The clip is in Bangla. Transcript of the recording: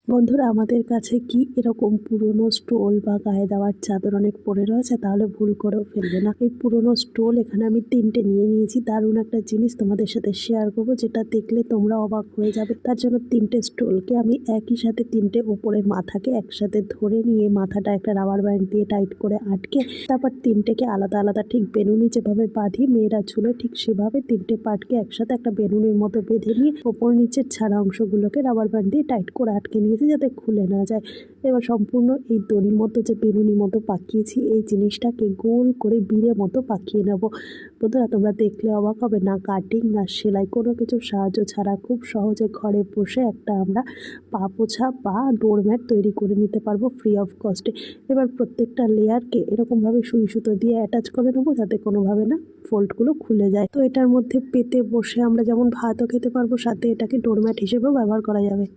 বন্ধুরা, আমাদের কাছে কি এরকম পুরনো স্টোল বা গায়ে দেওয়ার চাদর অনেক পড়ে রয়েছে? তাহলে ভুল করেও ফেলবে না। এই পুরনো স্টোল এখানে আমি ৩টে নিয়ে নিয়েছি। দারুণ একটা জিনিস তোমাদের সাথে শেয়ার করব, যেটা দেখলে তোমরা অবাক হয়ে যাবে। তার জন্য ৩টে স্টোলকে আমি একই সাথে ৩টে উপরের মাথাকে একসাথে ধরে নিয়ে মাথাটা একটা রাবার ব্যান্ড দিয়ে টাইট করে আটকে, তারপর ৩টেকে আলাদা আলাদা ঠিক বেনুনি যেভাবে বাঁধি মেয়েরা ঝুলে, ঠিক সেভাবে ৩টে পার্টকে একসাথে একটা বেনুনির মতো বেঁধে নিয়ে ওপর নিচের ছাড়া অংশগুলোকে রাবার ব্যান্ড দিয়ে টাইট করে আটকে নিয়েছি যাতে খুলে না যায়। এবার সম্পূর্ণ এই দড়ির মতো যে বেনুনি মতো পাকিয়েছি এই জিনিসটাকে গোল করে বিড়ে মতো পাকিয়ে নেব। বন্ধুরা, তোমরা দেখলে অবাক হবে, না কাটিং না সেলাই কোনো কিছুর সাহায্য ছাড়া খুব সহজে ঘরে বসে একটা আমরা পা পোছা বা ডোরম্যাট তৈরি করে নিতে পারবো ফ্রি অফ কস্টে। এবার প্রত্যেকটা লেয়ারকে এরকমভাবে সুই সুতো দিয়ে অ্যাটাচ করে নেবো যাতে কোনোভাবে না ফোল্ডগুলো খুলে যায়। তো এটার মধ্যে পেতে বসে আমরা যেমন ভাতও খেতে পারবো, সাথে এটাকে ডোরম্যাট হিসেবেও ব্যবহার করা যাবে।